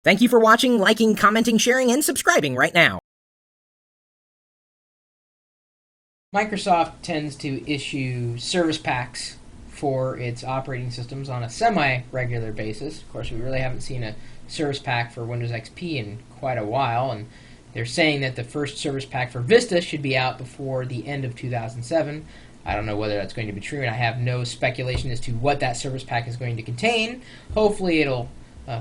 Thank you for watching, liking, commenting, sharing, and subscribing right now. Microsoft tends to issue service packs for its operating systems on a semi-regular basis. Of course, we really haven't seen a service pack for Windows XP in quite a while, and they're saying that the first service pack for Vista should be out before the end of 2007. I don't know whether that's going to be true, and I have no speculation as to what that service pack is going to contain. Hopefully it'll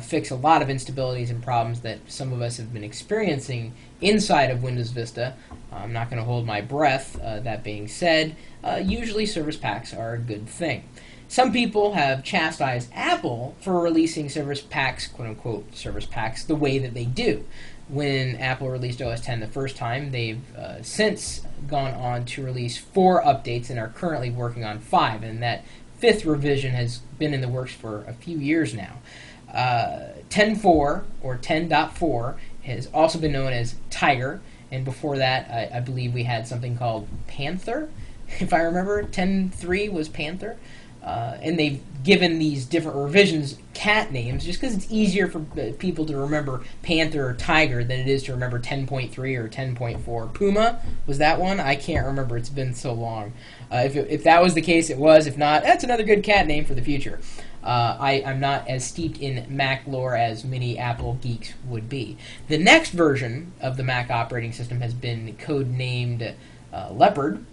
fix a lot of instabilities and problems that some of us have been experiencing inside of Windows Vista. I'm not going to hold my breath. That being said, usually service packs are a good thing. Some people have chastised Apple for releasing service packs, quote-unquote service packs, the way that they do. When Apple released OS X the first time, they've since gone on to release 4 updates and are currently working on 5, and that 5th revision has been in the works for a few years now. 10.4 or 10.4 has also been known as Tiger, and before that I believe we had something called Panther, if I remember. 10.3 was Panther, and they've given these different revisions cat names just because it's easier for people to remember Panther or Tiger than it is to remember 10.3 or 10.4. Puma was that one? I can't remember, it's been so long. If that was the case, it was. If not, that's another good cat name for the future. I'm not as steeped in Mac lore as many Apple geeks would be. The next version of the Mac operating system has been codenamed Leopard,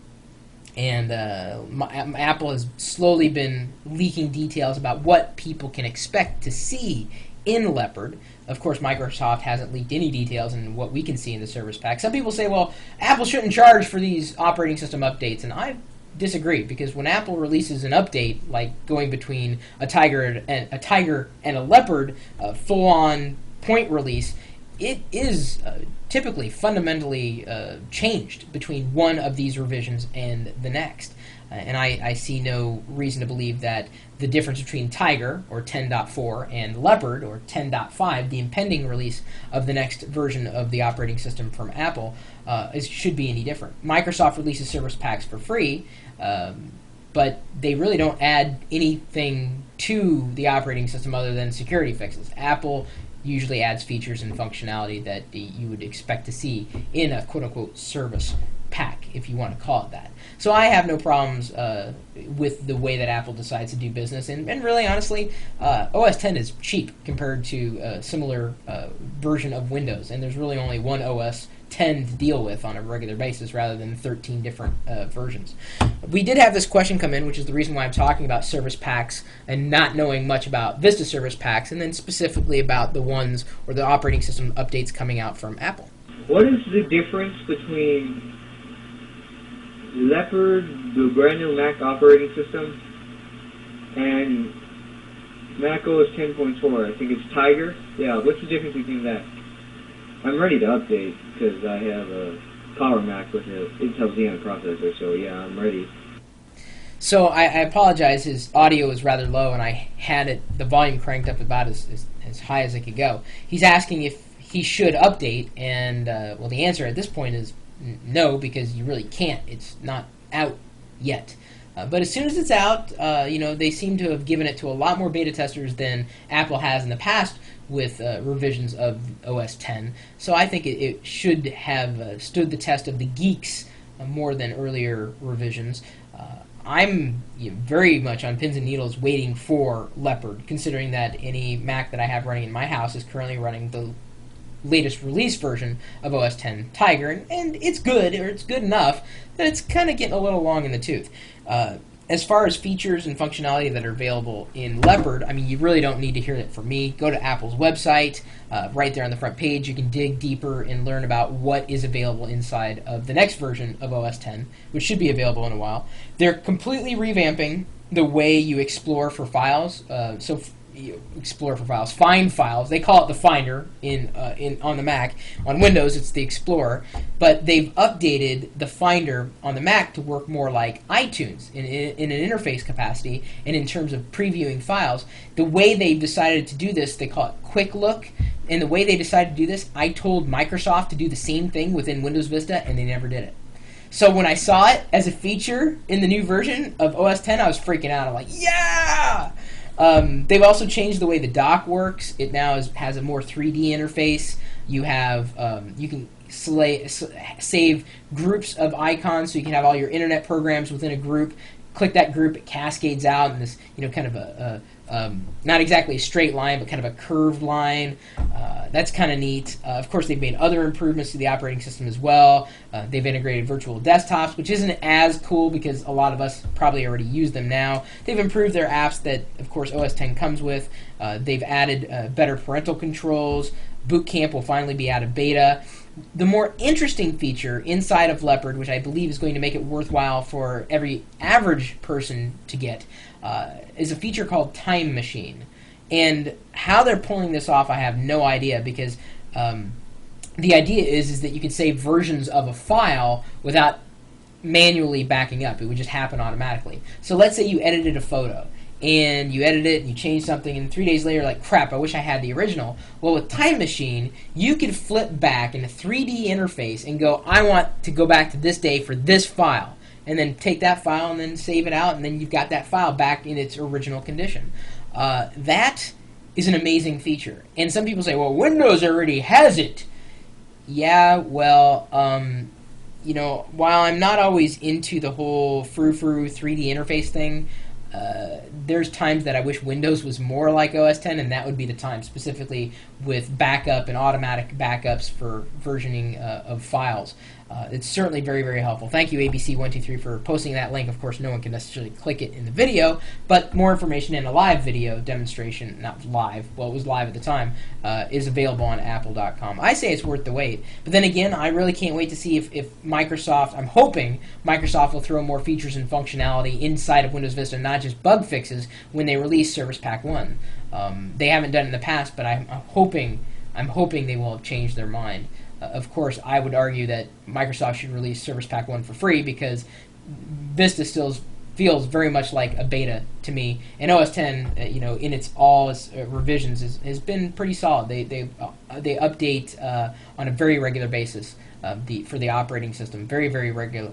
and Apple has slowly been leaking details about what people can expect to see in Leopard. Of course, Microsoft hasn't leaked any details in what we can see in the service pack. Some people say, well, Apple shouldn't charge for these operating system updates, and I disagree, because when Apple releases an update, like going between a Tiger and a Leopard, full-on point release, it is typically fundamentally changed between one of these revisions and the next. And I see no reason to believe that the difference between Tiger, or 10.4, and Leopard, or 10.5, the impending release of the next version of the operating system from Apple, should be any different. Microsoft releases service packs for free, but they really don't add anything to the operating system other than security fixes. Apple usually adds features and functionality that you would expect to see in a quote-unquote service pack, if you want to call it that. So I have no problems with the way that Apple decides to do business, and really, honestly, OS X is cheap compared to a similar version of Windows, and there's really only one OS X to deal with on a regular basis rather than 13 different versions. We did have this question come in, which is the reason why I'm talking about service packs and not knowing much about Vista service packs, and then specifically about the ones or the operating system updates coming out from Apple. What is the difference between Leopard, the brand new Mac operating system, and Mac OS 10.4? I think it's Tiger. Yeah, what's the difference between that? I'm ready to update because I have a Power Mac with an Intel Xeon processor, so yeah, I'm ready. So I apologize, his audio is rather low, and I had the volume cranked up about as high as it could go. He's asking if he should update, and well, the answer at this point is no, because you really can't. It's not out yet. But as soon as it's out, they seem to have given it to a lot more beta testers than Apple has in the past with revisions of OS X. So I think it should have stood the test of the geeks more than earlier revisions. I'm very much on pins and needles waiting for Leopard, considering that any Mac that I have running in my house is currently running the latest release version of OS X Tiger, and it's good, or it's good enough that it's kind of getting a little long in the tooth. As far as features and functionality that are available in Leopard, I mean, you really don't need to hear it from me. Go to Apple's website. Right there on the front page, you can dig deeper and learn about what is available inside of the next version of OS X, which should be available in a while. They're completely revamping the way you explore for files. Find files. They call it the Finder on the Mac. On Windows, it's the Explorer. But they've updated the Finder on the Mac to work more like iTunes in an interface capacity and in terms of previewing files. The way they've decided to do this, they call it Quick Look. And the way they decided to do this, I told Microsoft to do the same thing within Windows Vista, and they never did it. So when I saw it as a feature in the new version of OS X, I was freaking out. I'm like, yeah! They've also changed the way the dock works. It now has a more 3D interface. You have you can save groups of icons, so you can have all your internet programs within a group. Click that group, it cascades out in this, kind of a not exactly a straight line, but kind of a curved line. That's kind of neat. Of course, they've made other improvements to the operating system as well. They've integrated virtual desktops, which isn't as cool because a lot of us probably already use them now. They've improved their apps that, of course, OS X comes with. They've added better parental controls. Boot Camp will finally be out of beta. The more interesting feature inside of Leopard, which I believe is going to make it worthwhile for every average person to get, is a feature called Time Machine. And how they're pulling this off, I have no idea, because the idea is that you can save versions of a file without manually backing up. It would just happen automatically. So let's say you edited a photo, and you edit it, and you change something, and 3 days later, like, crap, I wish I had the original. Well, with Time Machine, you could flip back in a 3D interface and go, I want to go back to this day for this file, and then take that file and then save it out, and then you've got that file back in its original condition. That is an amazing feature. And some people say, well, Windows already has it. Yeah, well, while I'm not always into the whole frou-frou 3D interface thing, there's times that I wish Windows was more like OS X, and that would be the time, specifically with backup and automatic backups for versioning of files. It's certainly very, very helpful. Thank you, ABC123, for posting that link. Of course, no one can necessarily click it in the video, but more information in a live video demonstration, not live, well, it was live at the time, is available on apple.com. I say it's worth the wait, but then again, I really can't wait to see if Microsoft, I'm hoping Microsoft will throw more features and functionality inside of Windows Vista, not just bug fixes when they release Service Pack 1. They haven't done it in the past, but I'm hoping they will have changed their mind. Of course, I would argue that Microsoft should release Service Pack 1 for free, because Vista still feels very much like a beta to me. And OS X, in its revisions, has been pretty solid. They update on a very regular basis for the operating system, very, very regular.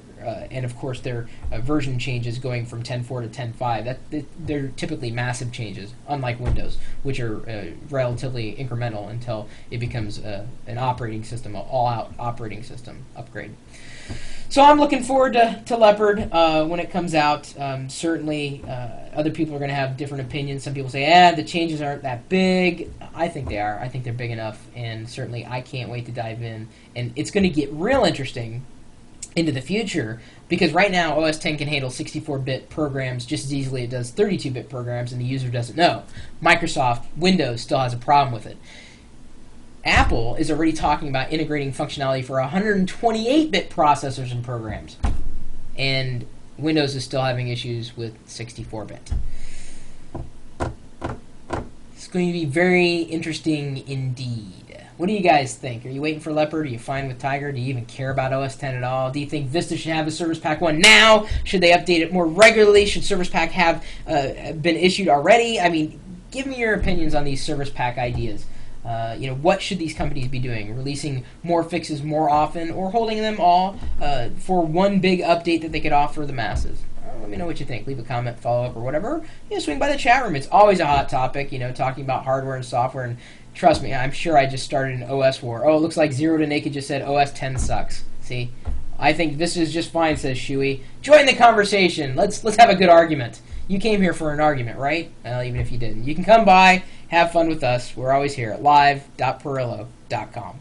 And of course, their version changes going from 10.4 to 10.5. They're typically massive changes, unlike Windows, which are relatively incremental until it becomes an operating system, an all-out operating system upgrade. So I'm looking forward to Leopard when it comes out. Certainly, other people are going to have different opinions. Some people say, the changes aren't that big. I think they are. I think they're big enough, and certainly I can't wait to dive in. And it's going to get real interesting into the future, because right now OS X can handle 64-bit programs just as easily as it does 32-bit programs, and the user doesn't know. Microsoft Windows still has a problem with it. Apple is already talking about integrating functionality for 128-bit processors and programs. And Windows is still having issues with 64-bit. It's going to be very interesting indeed. What do you guys think? Are you waiting for Leopard? Are you fine with Tiger? Do you even care about OS X at all? Do you think Vista should have a Service Pack 1 now? Should they update it more regularly? Should Service Pack have been issued already? I mean, give me your opinions on these Service Pack ideas. What should these companies be doing? Releasing more fixes more often, or holding them all for one big update that they could offer the masses? Let me know what you think. Leave a comment, follow up, or whatever. Swing by the chat room. It's always a hot topic, talking about hardware and software. And trust me, I'm sure I just started an OS war. Oh, it looks like Zero to Naked just said OS X sucks. See? I think this is just fine, says Shuey. Join the conversation. Let's have a good argument. You came here for an argument, right? Well, even if you didn't. You can come by, have fun with us. We're always here at live.pirillo.com.